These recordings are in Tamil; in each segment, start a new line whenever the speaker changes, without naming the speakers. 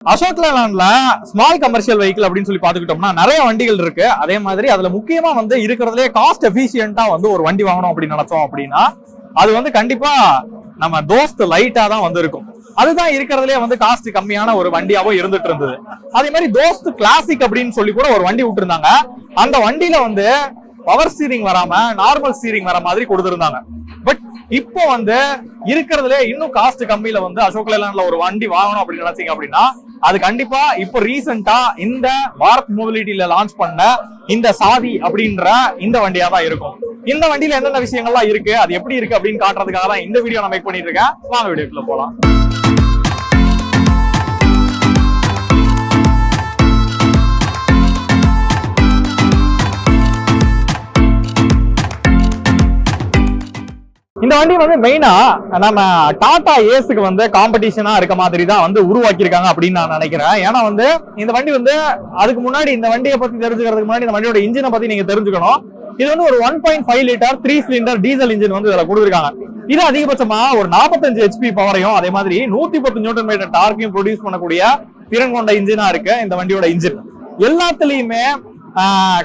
அசோக் லேலாண்ட்ல ஸ்மால் கமர்ஷியல் வெஹிக்கிள் அப்படின்னு சொல்லி பாத்துக்கிட்டோம்னா நிறைய வண்டிகள் இருக்கு. அதே மாதிரி அதுல முக்கியமா வந்து இருக்கிறதுலே காஸ்ட் எஃபிஷியன்ட்டா வந்து ஒரு வண்டி வாங்கணும் அப்படின்னு நினைச்சோம் அப்படின்னா அது வந்து கண்டிப்பா நம்ம தோஸ்த் லைட்டா தான் வந்து இருக்கும். அதுதான் இருக்கிறதுலே வந்து காஸ்ட் கம்மியான ஒரு வண்டியாவும் இருந்துட்டு இருந்தது. அதே மாதிரி தோஸ்த் கிளாசிக் அப்படின்னு சொல்லி கூட ஒரு வண்டி விட்டு இருந்தாங்க. அந்த வண்டியில வந்து பவர் ஸ்டீரிங் வராம நார்மல் ஸ்டீரிங் வர மாதிரி கொடுத்திருந்தாங்க. பட் இப்போ வந்து இருக்கிறதுல இன்னும் காஸ்ட் கம்மியில வந்து அசோக் லேலாண்ட்ல ஒரு வண்டி வாங்கணும் அப்படின்னு நினைச்சீங்க அப்படின்னா அது கண்டிப்பா இப்போ ரீசெண்டா இந்த பாரத் மொபிலிட்டியில லான்ச் பண்ண இந்த சாதி அப்படின்ற இந்த வண்டியா தான் இருக்கும். இந்த வண்டியில என்னென்ன விஷயங்கள்லாம் இருக்கு, அது எப்படி இருக்கு அப்படின்னு காட்டுறதுக்காக தான் இந்த வீடியோ நான் மேக் பண்ணிட்டு இருக்கேன். வாங்க வீடியோக்குள்ள போலாம். இந்த வண்டி வந்து மெயினா நம்ம டாடா ஏஸுக்கு வந்து காம்படிஷனா இருக்க மாதிரி தான் வந்து உருவாக்கியிருக்காங்க அப்படின்னு நான் நினைக்கிறேன். ஏன்னா வந்து இந்த வண்டி வந்து அதுக்கு முன்னாடி இந்த வண்டியை பத்தி தெரிஞ்சுக்கிறதுக்கு முன்னாடி இந்த வண்டியோட இன்ஜினை பத்தி நீங்க தெரிஞ்சுக்கணும். இது வந்து ஒரு 1.5 லிட்டர் 3 சிலிண்டர் டீசல் இன்ஜின் வந்து இதுல கொடுத்துருக்காங்க. இது அதிகபட்சமா ஒரு 45 HP பவரையும் அதே மாதிரி 110 நியூட்டன் மீட்டர் டார்க்கையும் ப்ரொடியூஸ் பண்ணக்கூடிய திறன் கொண்ட இன்ஜினா இருக்கு இந்த வண்டியோட இன்ஜின். எல்லாத்துலயுமே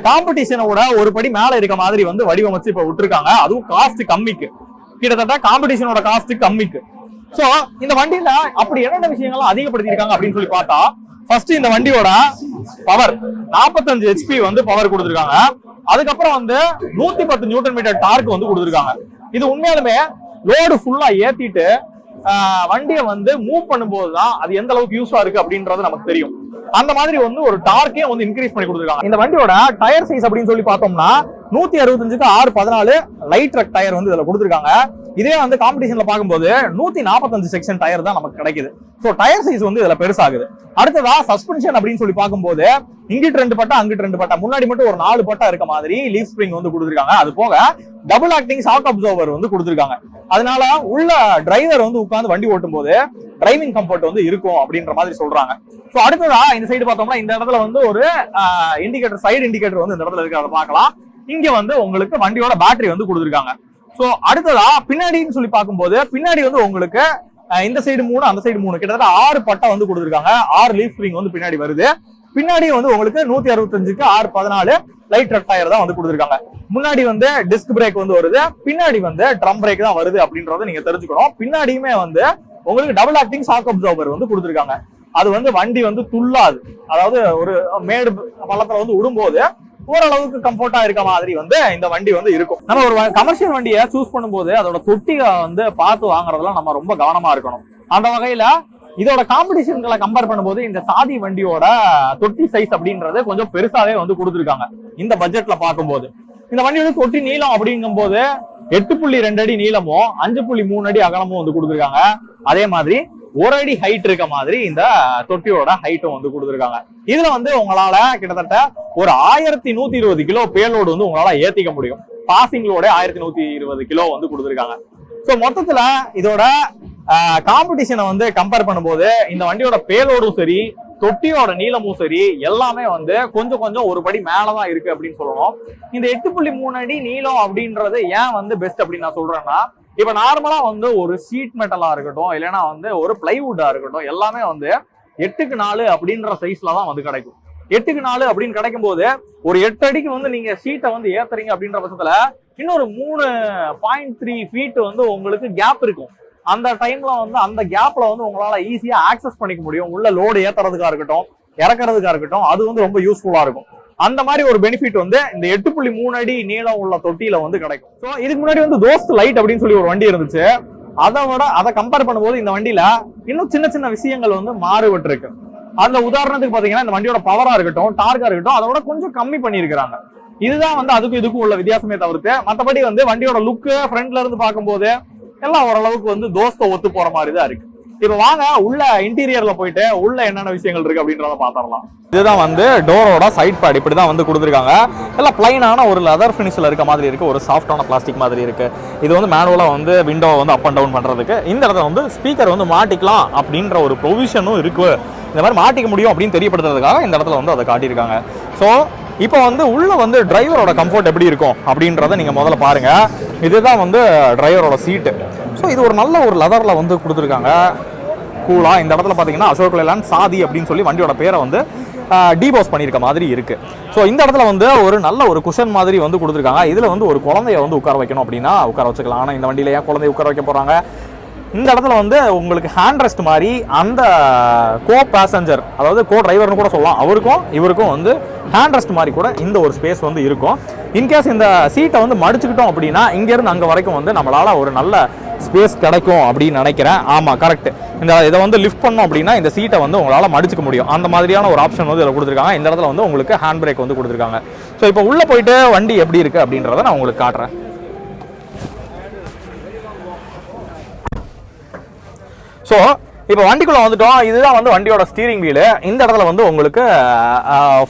காம்படிஷனோட ஒரு படி மேல இருக்க மாதிரி வந்து வடிவமைச்சு இப்ப விட்டுருக்காங்க. அதுவும் காஸ்ட் கம்மிக்கு, கிட்டத்தட்ட காம்படிஷனோட காஸ்ட் கம்மிக்கு. சோ இந்த வண்டியில அப்படி என்னென்ன விஷயங்கள்லாம் அதிகப்படுத்திருக்காங்க அப்படின்னு சொல்லி பார்த்தா, ஃபர்ஸ்ட் இந்த வண்டியோட பவர் 45 HP வந்து பவர் கொடுத்துருக்காங்க. அதுக்கப்புறம் வந்து 110 நியூட்டன் மீட்டர் டார்க் வந்து கொடுத்துருக்காங்க. இது உண்மையாலுமே லோடு ஃபுல்லா ஏத்திட்டு வண்டியை வந்து மூவ் பண்ணும்போது தான் அது எந்த அளவுக்கு யூஸா இருக்கு அப்படின்றது நமக்கு தெரியும். அந்த மாதிரி வந்து ஒரு டார்க்கே வந்து இன்க்ரீஸ் பண்ணி கொடுத்துருக்காங்க. இந்த வண்டியோட டயர் சைஸ் அப்படின்னு சொல்லி பார்த்தோம்னா 165க்கு 614 லைட் ட்ரக் டயர் வந்து இதுல கொடுத்துருக்காங்க. இதே வந்து காம்படிஷன்ல பார்க்கும்போது 145 செக்ஷன் டயர் தான் நமக்கு கிடைக்குது. சோ டயர் சைஸ் வந்து இதுல பெருசாகுது. அடுத்ததா சஸ்பென்ஷன் அப்படின்னு சொல்லி பார்க்கும்போது இங்கிட்டு 2 பட்டா அங்கிட்டு 2 பட்டா, முன்னாடி மட்டும் ஒரு 4 பட்டா இருக்க மாதிரி லீஃப் ஸ்ப்ரிங் வந்து கொடுத்துருக்காங்க. அது போக டபுள் ஆக்டிங் ஷாக் அப்சர்வர் வந்து கொடுத்துருக்காங்க. அதனால உள்ள டிரைவர் வந்து உட்கார்ந்து வண்டி ஓட்டும் போது டிரைவிங் கம்ஃபர்ட் வந்து இருக்கும் அப்படின்ற மாதிரி சொல்றாங்க. சோ அடுத்ததா இந்த சைடு பார்த்தோம்னா இந்த இடத்துல வந்து ஒரு இண்டிகேட்டர், சைடு இண்டிகேட்டர் வந்து இந்த இடத்துல இருக்கிறத பார்க்கலாம். இங்க வந்து உங்களுக்கு வண்டியோட பேட்டரி வந்து கொடுத்துருக்காங்க. சோ அடுத்ததா பின்னாடின்னு சொல்லி பார்க்கும்போது பின்னாடி வந்து உங்களுக்கு இந்த சைடு 3 அந்த சைடு 3 கிட்டத்தட்ட 6 பட்டா வந்து கொடுத்துருக்காங்க. 6 லீஃப் ஸ்ப்ரிங் வந்து பின்னாடி வருது. பின்னாடி வந்து உங்களுக்கு 165க்கு 614 லைட் ட்ரக் டயர் தான் வந்து கொடுத்துருக்காங்க. முன்னாடி வந்து டிஸ்க் பிரேக் வந்து வருது, பின்னாடி வந்து ட்ரம் பிரேக் தான் வருது அப்படின்றத நீங்க தெரிஞ்சுக்கணும். பின்னாடியுமே வந்து உங்களுக்கு டபுள் ஆக்டிங் ஷாக் அப்சர்வர் வந்து கொடுத்துருக்காங்க. அது வந்து வண்டி வந்து துள்ளாது, அதாவது ஒரு மேடு பள்ளத்துல வந்து விடும்போது ஓரளவுக்கு கம்ஃபர்ட்டா இருக்க மாதிரி வந்து இந்த வண்டி வந்து இருக்கும். நம்ம ஒரு கமர்ஷியல் வண்டியை சூஸ் பண்ணும்போது அதோட தொட்டியை வந்து பார்த்து வாங்குறதுலாம் நம்ம ரொம்ப கவனமா இருக்கணும். அந்த வகையில இதோட காம்படிஷன்களை கம்பேர் பண்ணும்போது இந்த சாதி வண்டியோட தொட்டி சைஸ் அப்படின்றது கொஞ்சம் பெருசாவே வந்து கொடுத்துருக்காங்க. இந்த பட்ஜெட்ல பார்க்கும்போது இந்த வண்டியோட தொட்டி நீளம் அப்படிங்கும் போது 8.2 அடி நீளமும் 5.3 அடி அகலமும் வந்து கொடுத்துருக்காங்க. அதே மாதிரி 1 அடி ஹைட் இருக்க மாதிரி இந்த தொட்டியோட ஹைட்டும் வந்து கொடுத்துருக்காங்க. இதுல வந்து உங்களால கிட்டத்தட்ட ஒரு 1120 கிலோ பேலோடு வந்து உங்களால ஏத்திக்க முடியும். பாசிங்களோட 1120 கிலோ வந்து கொடுத்துருக்காங்க. சோ மொத்தத்துல இதோட காம்படிஷனை வந்து கம்பேர் பண்ணும்போது இந்த வண்டியோட பேலோடும் சரி, தொட்டியோட நீளமும் சரி, எல்லாமே வந்து கொஞ்சம் கொஞ்சம் ஒரு படி மேலதான் இருக்கு அப்படின்னு சொல்லணும். இந்த 8.3 அடி நீளம் அப்படின்றது ஏன் வந்து பெஸ்ட் அப்படின்னு நான் சொல்றேன்னா, இப்ப நார்மலா வந்து ஒரு ஷீட் மெட்டலா இருக்கட்டும், இல்லைன்னா வந்து ஒரு பிளைவுட்டா இருக்கட்டும், எல்லாமே வந்து 8க்கு 4 அப்படின்ற சைஸ்ல தான் வந்து கிடைக்கும். 8க்கு 4 அப்படின்னு கிடைக்கும் போது ஒரு 8 அடிக்கு வந்து நீங்க ஷீட்டை வந்து ஏத்துறீங்க அப்படின்ற பட்சத்துல இன்னொரு 3.3 ஃபீட் வந்து உங்களுக்கு கேப் இருக்கும். அந்த டைம்ல வந்து அந்த கேப்ல வந்து உங்களால ஈஸியா ஆக்சஸ் பண்ணிக்க முடியும். உள்ள லோடு ஏத்துறதுக்கா இருக்கட்டும், இறக்குறதுக்கா இருக்கட்டும், அது வந்து ரொம்ப யூஸ்ஃபுல்லா இருக்கும். அந்த மாதிரி ஒரு பெனிஃபிட் வந்து இந்த 8.3 அடி நீளம் உள்ள தொட்டியில வந்து கிடைக்கும். சோ இதுக்கு முன்னாடி வந்து தோஸ்த் லைட் அப்படின்னு சொல்லி ஒரு வண்டி இருந்துச்சு. அதை கம்பேர் பண்ணும்போது இந்த வண்டியில இன்னும் சின்ன சின்ன விஷயங்கள் வந்து மாறுபட்டு இருக்கு. அந்த உதாரணத்துக்கு பாத்தீங்கன்னா இந்த வண்டியோட பவரா இருக்கட்டும், டார்க்கா இருக்கட்டும், அதோட கொஞ்சம் கம்மி பண்ணிருக்காங்க. இதுதான் வந்து அதுக்கும் இதுக்கும் உள்ள வித்தியாசமே தவிர்த்து மற்றபடி வந்து வண்டியோட லுக்கு ஃப்ரண்ட்ல இருந்து பார்க்கும்போது எல்லாம் ஓரளவுக்கு வந்து தோஸ்த ஒத்து போற மாதிரி தான் இருக்கு. இப்ப வாங்க உள்ள இன்டீரியர்ல போயிட்டு உள்ள என்னென்ன விஷயங்கள் இருக்கு அப்படின்றத பாத்திரலாம். இதுதான் வந்து டோரோட சைட் பேட் இப்படிதான் வந்து கொடுத்துருக்காங்க. எல்லாம் பிளைனான ஒரு லெதர் ஃபினிஷ்ல இருக்க மாதிரி இருக்கு, ஒரு சாஃப்டான பிளாஸ்டிக் மாதிரி இருக்கு. இது வந்து மேனுவலா வந்து விண்டோ வந்து அப் அண்ட் டவுன் பண்றதுக்கு. இந்த இடத்துல வந்து ஸ்பீக்கர் வந்து மாட்டிக்கலாம் அப்படின்ற ஒரு ப்ரொவிஷனும் இருக்கு. இந்த மாதிரி மாட்டிக்க முடியும் அப்படின்னு தெரியப்படுத்துறதுக்காக இந்த இடத்துல வந்து அதை காட்டியிருக்காங்க. ஸோ இப்போ வந்து உள்ள வந்து டிரைவரோட கம்ஃபர்ட் எப்படி இருக்கும் அப்படின்றத நீங்க முதல்ல பாருங்க. இதுதான் வந்து டிரைவரோட சீட்டு. ஸோ இது ஒரு நல்ல ஒரு லெதர்ல வந்து கொடுத்துருக்காங்க. கூலா இந்த இடத்துல பார்த்தீங்கன்னா அசோக் லேலாண்ட் சாதி அப்படின்னு சொல்லி வண்டியோட பேரை வந்து டீபோஸ் பண்ணியிருக்க மாதிரி இருக்கு. ஸோ இந்த இடத்துல வந்து ஒரு நல்ல ஒரு குஷன் மாதிரி வந்து கொடுத்துருக்காங்க. இதில் வந்து ஒரு குழந்தைய வந்து உட்கார வைக்கணும் அப்படின்னா உட்கார வச்சுக்கலாம். ஆனால் இந்த வண்டியில ஏன் குழந்தைய உட்கார வைக்க போறாங்க? இந்த இடத்துல வந்து உங்களுக்கு ஹேண்ட் ரெஸ்ட் மாதிரி அந்த கோ பேசஞ்சர், அதாவது கோ டிரைவர்னு கூட சொல்லலாம், அவருக்கும் இவருக்கும் வந்து ஹேண்ட் ரெஸ்ட் மாதிரி கூட இந்த ஒரு ஸ்பேஸ் வந்து இருக்கும். இன்கேஸ் இந்த சீட்டை வந்து மடிச்சுக்கிட்டோம் அப்படின்னா இங்கேருந்து அங்கே வரைக்கும் வந்து நம்மளால ஒரு நல்ல ஸ்பேஸ் கிடைக்கும் அப்படின்னு நினைக்கிறேன். ஆமாம், கரெக்ட். இந்த இதை வந்து லிஃப்ட் பண்ணோம் அப்படின்னா இந்த சீட்டை வந்து உங்களால் மடிச்சுக்க முடியும். அந்த மாதிரியான ஒரு ஆப்ஷன் வந்து இதில் கொடுத்துருக்காங்க. இந்த இடத்துல வந்து உங்களுக்கு ஹேண்ட் பிரேக் வந்து கொடுத்துருக்காங்க. ஸோ இப்போ உள்ளே போயிட்டு வண்டி எப்படி இருக்குது அப்படின்றத நான் உங்களுக்கு காட்டுறேன். ஸோ இப்போ வண்டிக்குள்ளே வந்துட்டோம். இதுதான் வந்து வண்டியோட ஸ்டீரிங் வீலு. இந்த இடத்துல வந்து உங்களுக்கு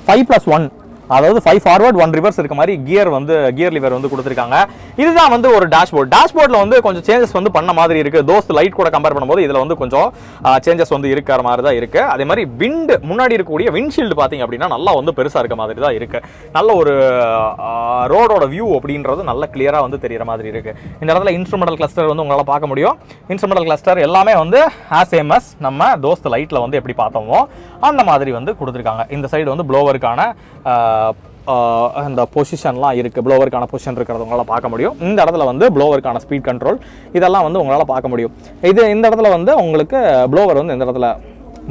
5+1, அதாவது 5 ஃபார்வர்ட் 1 ரிவர்ஸ் இருக்க மாதிரி கியர் லிவர் வந்து கொடுத்துருக்காங்க. இதுதான் வந்து ஒரு டேஷ்போர்டில் வந்து கொஞ்சம் சேஞ்சஸ் வந்து பண்ண மாதிரி இருக்கு. தோஸ்த் லைட் கூட கம்பேர் பண்ணும்போது இதில் வந்து கொஞ்சம் சேஞ்சஸ் வந்து இருக்கிற மாதிரி தான் இருக்கு. அதே மாதிரி முன்னாடி இருக்கக்கூடிய விண்ட்ஷீல்டு பார்த்தீங்க அப்படின்னா நல்லா வந்து பெருசாக இருக்க மாதிரி தான் இருக்கு. நல்ல ஒரு ரோடோட வியூ அப்படின்றது நல்ல கிளியராக வந்து தெரிகிற மாதிரி இருக்கு. இந்த இடத்துல இன்ஸ்ட்ருமெண்டல் கிளஸ்டர் வந்து உங்களால் பார்க்க முடியும். இன்ஸ்ட்ருமெண்டல் கிளஸ்டர் எல்லாமே வந்து ASMS நம்ம தோஸ்த் லைட்டில் வந்து எப்படி பார்த்தோமோ அந்த மாதிரி வந்து கொடுத்துருக்காங்க. இந்த சைடு வந்து ப்ளோவருக்கான இந்த பொசிஷன்லாம் இருக்குது. ப்ளோவருக்கான பொசிஷன் இருக்கிறது உங்களால் பார்க்க முடியும். இந்த இடத்துல வந்து ப்ளோவருக்கான ஸ்பீட் கண்ட்ரோல் இதெல்லாம் வந்து உங்களால் பார்க்க முடியும். இந்த இடத்துல வந்து உங்களுக்கு ப்ளோவர் வந்து இந்த இடத்துல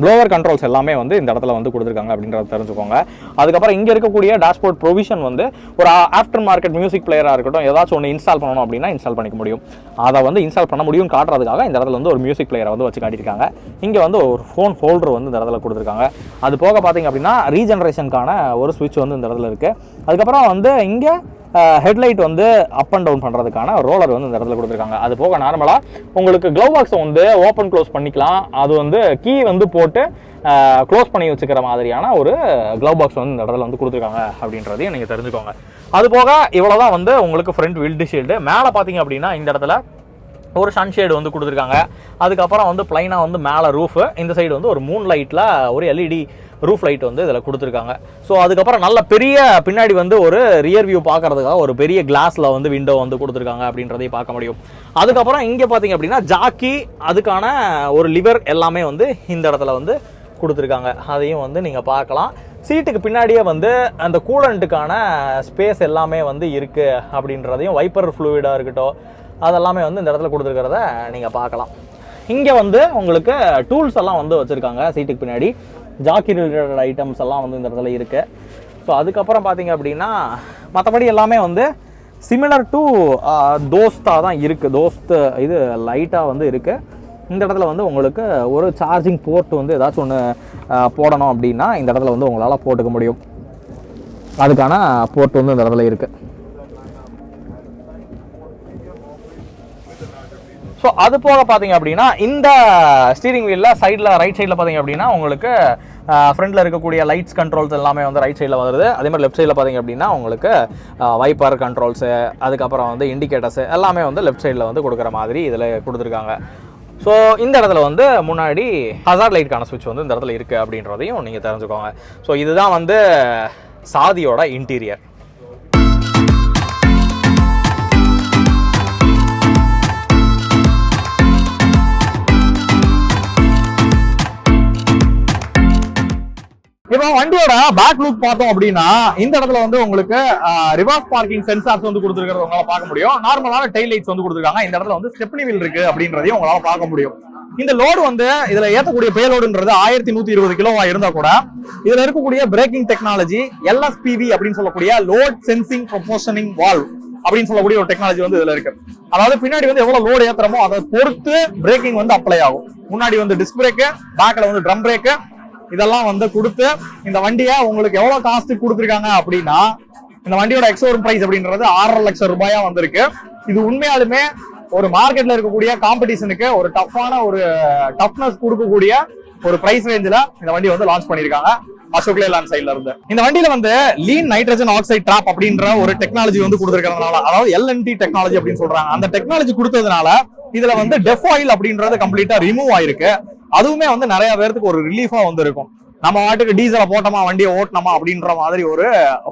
ப்ளோவர் கண்ட்ரோல்ஸ் எல்லாமே வந்து இந்த இடத்துல வந்து கொடுத்துருக்காங்க அப்படின்றத தெரிஞ்சுக்கோங்க. அதுக்கப்புறம் இங்கே இருக்கக்கூடிய டேஷ்போர்ட் ப்ரொவிஷன் வந்து ஒரு ஆஃப்டர் மார்க்கெட் மியூசிக் பிளேயராக இருக்கட்டும், ஏதாச்சும் ஒன்று இன்ஸ்டால் பண்ணணும் அப்படின்னா இன்ஸ்டால் பண்ணிக்க முடியும். அதை வந்து இன்ஸ்டால் பண்ண முடியும் காட்டுறதுக்காக இந்த இடத்துல வந்து ஒரு மியூசிக் பிளேயரை வந்து வச்சு காட்டியிருக்காங்க. இங்கே வந்து ஒரு ஃபோன் ஹோல்டர் வந்து இந்த இடத்துல கொடுத்துருக்காங்க. அது போக பார்த்தீங்க அப்படின்னா ரீஜெனரேஷனுக்கான ஒரு ஸ்விட்ச் வந்து இந்த இடத்துல இருக்குது. அதுக்கப்புறம் வந்து இங்கே ஹெட்லைட் வந்து அப் அண்ட் டவுன் பண்ணுறதுக்கான ரோலர் வந்து இந்த இடத்துல கொடுத்துருக்காங்க. அது போக நார்மலாக உங்களுக்கு க்ளவ் பாக்ஸை வந்து ஓப்பன் க்ளோஸ் பண்ணிக்கலாம். அது வந்து கீ வந்து போட்டு க்ளோஸ் பண்ணி வச்சுக்கிற மாதிரியான ஒரு க்ளவ் பாக்ஸ் வந்து இந்த இடத்துல வந்து கொடுத்துருக்காங்க அப்படின்றதையும் நீங்கள் தெரிஞ்சுக்கோங்க. அது போக இவ்வளோ தான் வந்து உங்களுக்கு ஃப்ரண்ட் விண்ட்ஷீல்டு. மேலே பார்த்தீங்க அப்படின்னா இந்த இடத்துல ஒரு சன்ஷேடு வந்து கொடுத்துருக்காங்க. அதுக்கப்புறம் வந்து பிளைனாக வந்து மேலே ரூஃபு, இந்த சைடு வந்து ஒரு மூன் லைட்டில் ஒரு LED ரூஃப் லைட் வந்து இதில் கொடுத்துருக்காங்க. ஸோ அதுக்கப்புறம் நல்ல பெரிய பின்னாடி வந்து ஒரு ரியர் வியூ பார்க்கறதுக்காக ஒரு பெரிய கிளாஸில் வந்து விண்டோ வந்து கொடுத்துருக்காங்க அப்படின்றதையும் பார்க்க முடியும். அதுக்கப்புறம் இங்கே பார்த்தீங்க அப்படின்னா ஜாக்கி, அதுக்கான ஒரு லிவர் எல்லாமே வந்து இந்த இடத்துல வந்து கொடுத்துருக்காங்க. அதையும் வந்து நீங்கள் பார்க்கலாம். சீட்டுக்கு பின்னாடியே வந்து அந்த கூலண்ட்டுக்கான ஸ்பேஸ் எல்லாமே வந்து இருக்குது அப்படின்றதையும், வைப்பர் ஃப்ளூயிடாக இருக்கட்டும் அதெல்லாமே வந்து இந்த இடத்துல கொடுத்துருக்கிறத நீங்கள் பார்க்கலாம். இங்கே வந்து உங்களுக்கு டூல்ஸ் எல்லாம் வந்து வச்சுருக்காங்க சீட்டுக்கு பின்னாடி. ஜாக்கி ரிலேட்டட் ஐட்டம்ஸ் எல்லாம் வந்து இந்த இடத்துல இருக்குது. ஸோ அதுக்கப்புறம் பார்த்தீங்க அப்படின்னா மற்றபடி எல்லாமே வந்து சிமிலர் டு தோஸ்தாக தான் இருக்குது. தோஸ்த் இது லைட்டாக வந்து இருக்குது. இந்த இடத்துல வந்து உங்களுக்கு ஒரு சார்ஜிங் போர்ட் வந்து ஏதாச்சும் ஒன்று போடணும் அப்படின்னா இந்த இடத்துல வந்து உங்களால் போட்டுக்க முடியும். அதுக்கான போர்ட் வந்து இந்த இடத்துல இருக்குது. ஸோ அது போக பார்த்தீங்க அப்படின்னா இந்த ஸ்டீரிங் வீலில் சைடில் ரைட் சைடில் பார்த்தீங்க அப்படின்னா உங்களுக்கு ஃப்ரண்டில் இருக்கக்கூடிய லைட்ஸ் கண்ட்ரோல்ஸ் எல்லாமே வந்து ரைட் சைடில் வருது. அதே மாதிரி லெஃப்ட் சைடில் பார்த்தீங்க அப்படின்னா உங்களுக்கு வைப்பர் கண்ட்ரோல்ஸு, அதுக்கப்புறம் வந்து இண்டிகேட்டர்ஸு எல்லாமே வந்து லெஃப்ட் சைடில் வந்து கொடுக்குற மாதிரி இதில் கொடுத்துருக்காங்க. ஸோ இந்த இடத்துல வந்து முன்னாடி ஹசார்ட் லைட்டுக்கான ஸ்விட்ச் வந்து இந்த இடத்துல இருக்குது அப்படின்றதையும் நீங்கள் தெரிஞ்சுக்கோங்க. ஸோ இதுதான் வந்து சாதியோட இன்டீரியர். இப்போ வண்டியோட பேக் லுக் பார்த்தோம் அப்படின்னா இந்த இடத்துல வந்து உங்களுக்கு ரிவர்ஸ் பார்க்கிங் சென்சார்ஸ் வந்து கொடுத்துருக்கிறது உங்களால பார்க்க முடியும். நார்மலான டெயில் லைட்ஸ் வந்து கொடுத்துருக்காங்க. இந்த இடத்துல வந்து ஸ்டெப்னி வீல் இருக்கு அப்படின்றதையும் உங்களால பார்க்க முடியும். இந்த லோடு வந்து இதுல ஏற்றக்கூடிய பேலோடுன்றது 1120 கிலோவா இருந்தா கூட இதுல இருக்கக்கூடிய பிரேக்கிங் டெக்னாலஜி LSPV அப்படின்னு சொல்லக்கூடிய லோட் சென்சிங் ப்ரொபோஷனிங் வால்வ் அப்படின்னு சொல்லக்கூடிய ஒரு டெக்னாலஜி வந்து இதுல இருக்கு. அதாவது பின்னாடி வந்து எவ்வளவு லோடு ஏத்துறமோ அதை பொறுத்து பிரேக்கிங் வந்து அப்ளை ஆகும். முன்னாடி வந்து டிஸ்க் பிரேக்கு, பேக்ல வந்து ட்ரம் பிரேக்கு, இதெல்லாம் வந்து கொடுத்து இந்த வண்டியை உங்களுக்கு எவ்வளவு காஸ்ட் கொடுத்துருக்காங்க அப்படின்னா இந்த வண்டியோட எக்ஸ்ஷோரூம் பிரைஸ் அப்படின்றது 6.5 லட்சம் ரூபாயா வந்திருக்கு. இது உண்மையாலுமே ஒரு மார்க்கெட்ல இருக்கக்கூடிய காம்படிஷனுக்கு ஒரு டஃப்னஸ் கொடுக்கக்கூடிய ஒரு பிரைஸ் ரேஞ்சில இந்த வண்டி வந்து லான்ச் பண்ணிருக்காங்க அசோக் லேலாண்ட் சைட்ல இருந்து. இந்த வண்டியில வந்து லீன் நைட்ரஜன் ஆக்சைடு டிராப் அப்படின்ற ஒரு டெக்னாலஜி வந்து கொடுத்துருக்கிறதுனால, அதாவது LNT டெக்னாலஜி அப்படின்னு சொல்றாங்க, அந்த டெக்னாலஜி கொடுத்ததுனால இதுல வந்து டெஃப் ஆயில் அப்படின்றது கம்ப்ளீட்டா ரிமூவ் ஆயிருக்கு. அதுவுமே வந்து நிறைய பேருக்கு ஒரு ரிலீஃபா வந்து இருக்கும். நம்ம வாட்டுக்கு டீசலை போட்டோமா வண்டியை ஓட்டணுமா அப்படின்ற மாதிரி ஒரு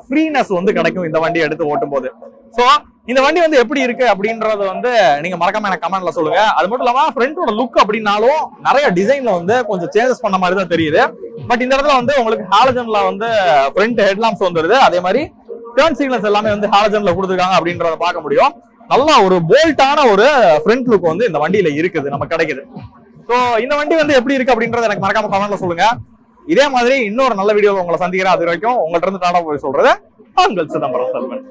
ஃப்ரீனஸ் வந்து கிடைக்கும் இந்த வண்டியை எடுத்து ஓட்டும் போது. ஸோ இந்த வண்டி வந்து எப்படி இருக்கு அப்படின்றத வந்து நீங்க மறக்காம எனக்கு கமெண்ட்ல சொல்லுங்க. அது மட்டும் இல்லாம ஃப்ரண்டோட லுக் அப்படின்னாலும் நிறைய டிசைன்ல வந்து கொஞ்சம் சேஞ்சஸ் பண்ண மாதிரி தான் தெரியுது. பட் இந்த இடத்துல வந்து உங்களுக்கு ஹாலஜன்ல வந்து ஃப்ரண்ட் ஹெட்லாம்ப்ஸ் வந்துருது. அதே மாதிரி டர்ன் சிக்னல்ஸ் எல்லாமே வந்து ஹாலஜன்ல கொடுத்துருக்காங்க அப்படின்றத பார்க்க முடியும். நல்லா ஒரு போல்ட்டான ஒரு ஃப்ரண்ட் லுக் வந்து இந்த வண்டியில இருக்குது, நமக்கு கிடைக்குது. ஸோ இந்த வண்டி வந்து எப்படி இருக்கு அப்படின்றத எனக்கு மறக்காம கமெண்ட்ல சொல்லுங்க. இதே மாதிரி இன்னொரு நல்ல வீடியோ உங்களை சந்திக்கிறேன். அது வரைக்கும் உங்கள்ட்ட இருந்து டாடா போய் சொல்றது உங்கள் சிதம்பரம் செல்வன்.